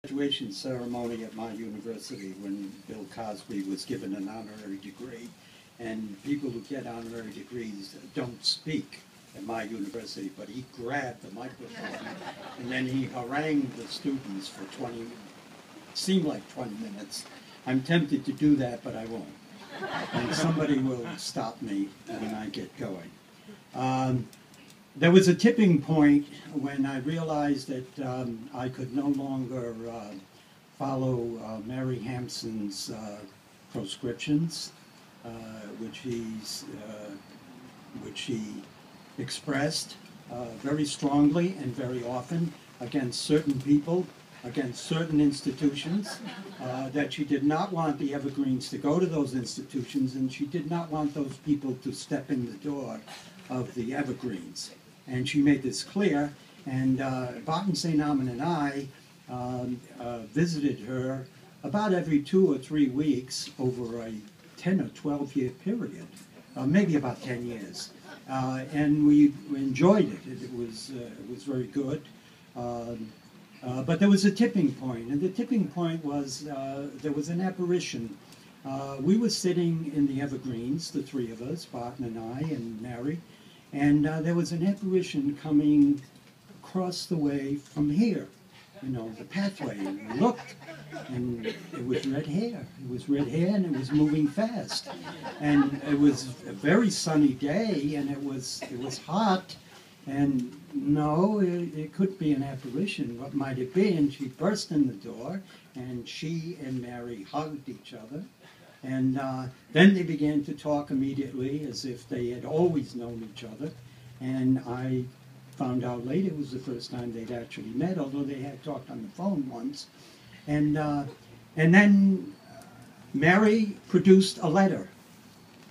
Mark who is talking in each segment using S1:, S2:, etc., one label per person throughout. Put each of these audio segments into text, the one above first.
S1: Graduation ceremony at my university when Bill Cosby was given an honorary degree, and people who get honorary degrees don't speak at my university, but he grabbed the microphone and then he harangued the students for 20, seemed like 20 minutes. I'm tempted to do that, but I won't. And somebody will stop me when I get going. There was a tipping point when I realized that I could no longer follow Mary Hampson's proscriptions, which he expressed very strongly and very often against certain people, against certain institutions, that she did not want the Evergreens to go to those institutions, and she did not want those people to step in the door of the Evergreens. And she made this clear, and Barton St. Armand and I visited her about every 2 or 3 weeks over a 10 or 12 year period, maybe about 10 years. And we enjoyed it. It was very good. But there was a tipping point, and the tipping point was there was an apparition. We were sitting in the Evergreens, the three of us, Barton and I and Mary, and there was an apparition coming across the way from here, you know, the pathway. And we looked, and it was red hair. It was red hair, and it was moving fast. And it was a very sunny day, and it was hot. And no, it could be an apparition. What might it be? And she burst in the door, and she and Mary hugged each other. And then they began to talk immediately as if they had always known each other. And I found out later it was the first time they'd actually met, although they had talked on the phone once. And then Mary produced a letter.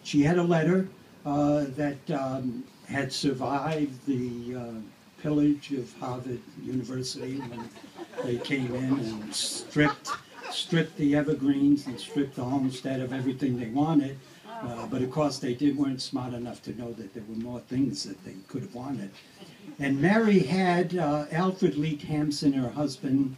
S1: She had a letter that had survived the pillage of Harvard University when they came in and stripped the Evergreens and stripped the Homestead of everything they wanted. But of course they weren't smart enough to know that there were more things that they could have wanted. And Mary had Alfred Lee Hampson, her husband,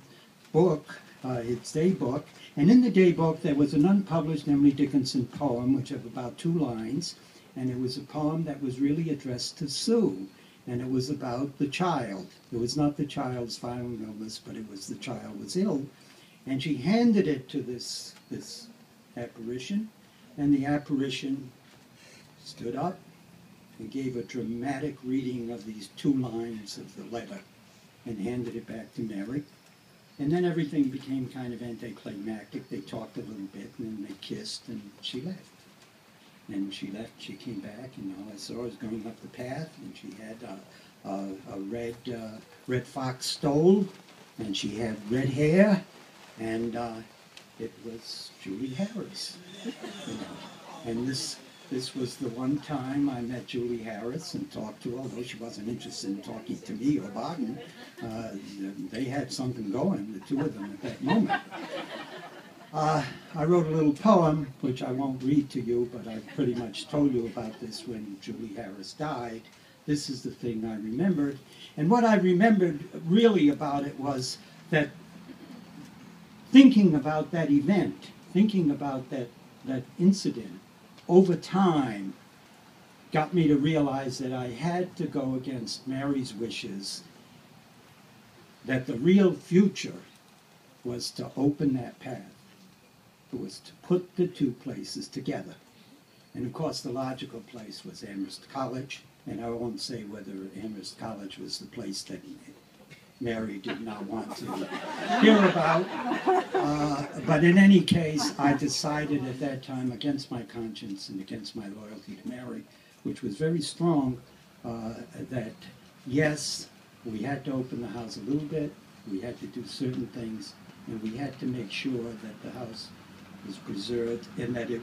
S1: book, its day book. And in the day book there was an unpublished Emily Dickinson poem, which of about 2 lines. And it was a poem that was really addressed to Sue. And it was about the child. It was not the child's violent illness, but it was the child was ill. And she handed it to this apparition, and the apparition stood up and gave a dramatic reading of these 2 lines of the letter and handed it back to Mary. And then everything became kind of anticlimactic. They talked a little bit, and then they kissed, and she left. And she left, she came back, and all I saw was going up the path, and she had a red fox stole, and she had red hair, and it was Julie Harris. You know. And this was the one time I met Julie Harris and talked to her, although she wasn't interested in talking to me or Barton. They had something going, the two of them, at that moment. I wrote a little poem, which I won't read to you, but I pretty much told you about this when Julie Harris died. This is the thing I remembered. And what I remembered really about it was that thinking about that event, thinking about that incident, over time, got me to realize that I had to go against Mary's wishes, that the real future was to open that path. It was to put the 2 places together. And of course the logical place was Amherst College, and I won't say whether Amherst College was the place that Mary did not want to hear about. But in any case, I decided at that time, against my conscience and against my loyalty to Mary, which was very strong, that yes, we had to open the house a little bit, we had to do certain things, and we had to make sure that the house was preserved and that it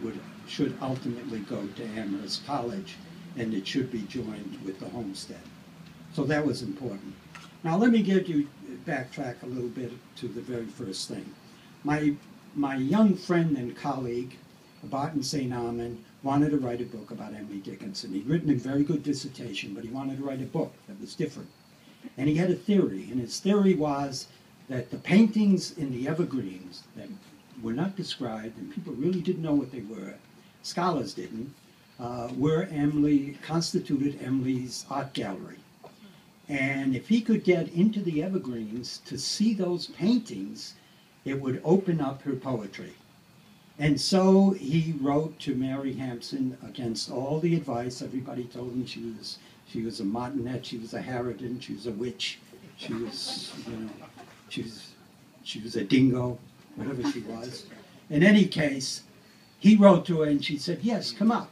S1: should ultimately go to Amherst College, and it should be joined with the Homestead. So that was important. Now let me backtrack a little bit to the very first thing. My young friend and colleague, Barton St. Armand, wanted to write a book about Emily Dickinson. He'd written a very good dissertation, but he wanted to write a book that was different. And he had a theory, and his theory was that the paintings in the Evergreens that were not described, and people really didn't know what they were, scholars didn't, constituted Emily's art gallery. And if he could get into the Evergreens to see those paintings, it would open up her poetry. And so he wrote to Mary Hampson against all the advice. Everybody told him she was a martinet, she was a harridan, she was a witch, she was, you know, she was a dingo, whatever she was. In any case, he wrote to her and she said, yes, come up.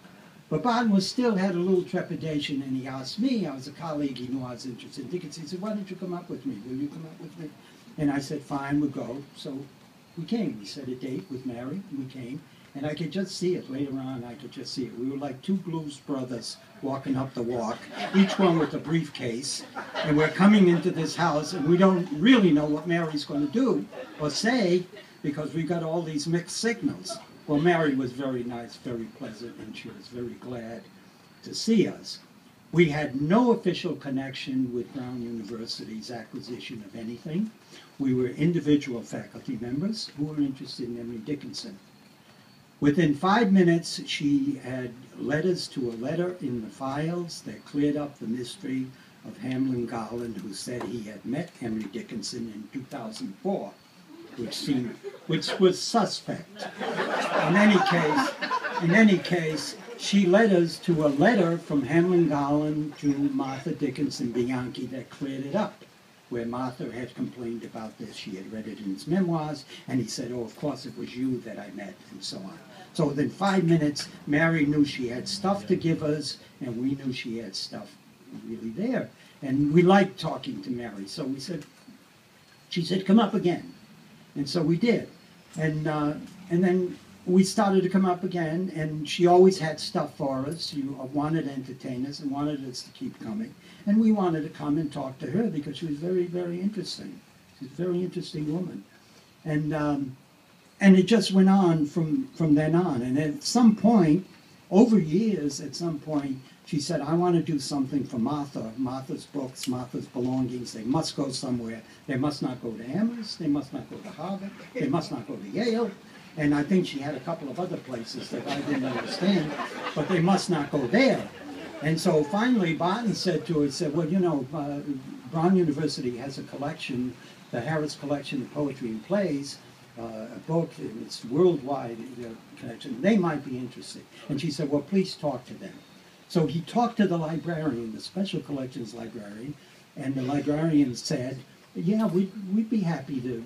S1: But Barton still had a little trepidation, and he asked me, I was a colleague, he knew I was interested in Dickinson. He said, why don't you come up with me? Will you come up with me? And I said, fine, we'll go. So we came. We set a date with Mary, we came. And I could just see it later on, I could just see it. We were like two blues brothers walking up the walk, each one with a briefcase. And we're coming into this house, and we don't really know what Mary's going to do or say, because we got all these mixed signals. Well, Mary was very nice, very pleasant, and she was very glad to see us. We had no official connection with Brown University's acquisition of anything. We were individual faculty members who were interested in Emily Dickinson. Within 5 minutes, she had led us to a letter in the files that cleared up the mystery of Hamlin Garland, who said he had met Emily Dickinson in 2004. Which was suspect. In any case, she led us to a letter from Hamlin Garland to Martha Dickinson Bianchi that cleared it up, where Martha had complained about this. She had read it in his memoirs, and he said, oh, of course it was you that I met, and so on. So within 5 minutes, Mary knew she had stuff to give us, and we knew she had stuff really there. And we liked talking to Mary, so she said, come up again. And so we did. And then we started to come up again, and she always had stuff for us. She wanted to entertain us and wanted us to keep coming. And we wanted to come and talk to her because she was very, very interesting. She's a very interesting woman. And it just went on from then on. And at some point, over years, at some point, she said, I want to do something for Martha, Martha's books, Martha's belongings. They must go somewhere. They must not go to Amherst. They must not go to Harvard. They must not go to Yale. And I think she had a couple of other places that I didn't understand, but they must not go there. And so finally, Barton said to her, he said, well, you know, Brown University has a collection, the Harris Collection of Poetry and Plays, a book, and it's worldwide collection. They might be interested. And she said, well, please talk to them. So he talked to the librarian, the Special Collections librarian, and the librarian said, yeah, we'd be happy to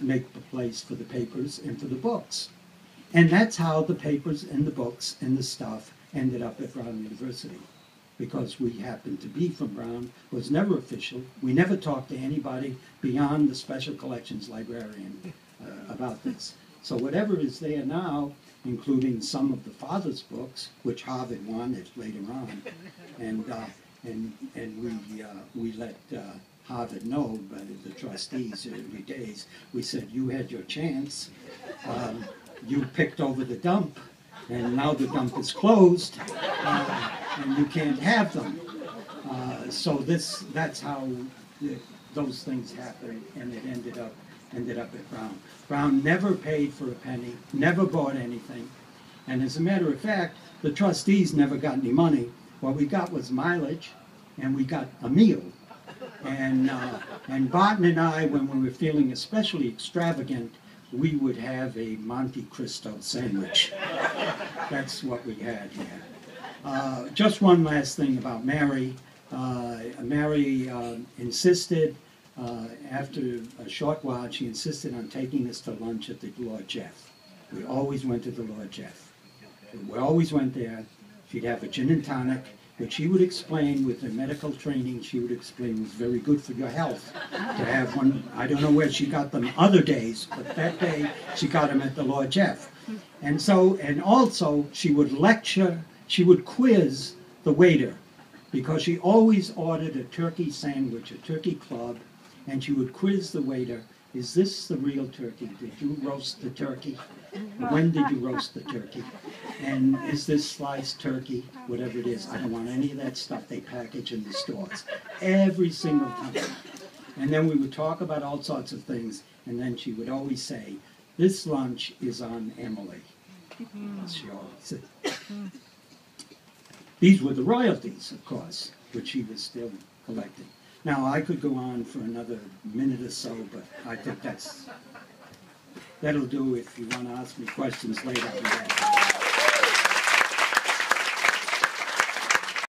S1: make the place for the papers and for the books. And that's how the papers and the books and the stuff ended up at Brown University. Because we happened to be from Brown, it was never official. We never talked to anybody beyond the Special Collections librarian about this. So whatever is there now, including some of the father's books, which Harvard wanted later on, and we let Harvard know, by the trustees every days. We said, you had your chance, you picked over the dump, and now the dump is closed, and you can't have them. So that's how those things happened, and it ended up at Brown. Brown never paid for a penny, never bought anything, and as a matter of fact, the trustees never got any money. What we got was mileage, and we got a meal. And Barton and I, when we were feeling especially extravagant, we would have a Monte Cristo sandwich. That's what we had here. Just one last thing about Mary. Mary insisted, after a short while, she insisted on taking us to lunch at the Lord Jeff. We always went to the Lord Jeff. We always went there. She'd have a gin and tonic, which she would explain with her medical training, she would explain was very good for your health to have one. I don't know where she got them other days, but that day she got them at the Lord Jeff. And so, and also she would lecture, she would quiz the waiter, because she always ordered a turkey sandwich, a turkey club, and she would quiz the waiter, is this the real turkey? Did you roast the turkey? When did you roast the turkey? And is this sliced turkey? Whatever it is, I don't want any of that stuff they package in the stores. Every single time. And then we would talk about all sorts of things, and then she would always say, "This lunch is on Emily." As she always said. These were the royalties, of course, which she was still collecting. Now, I could go on for another minute or so, but I think that'll do. If you want to ask me questions later, I'll be back.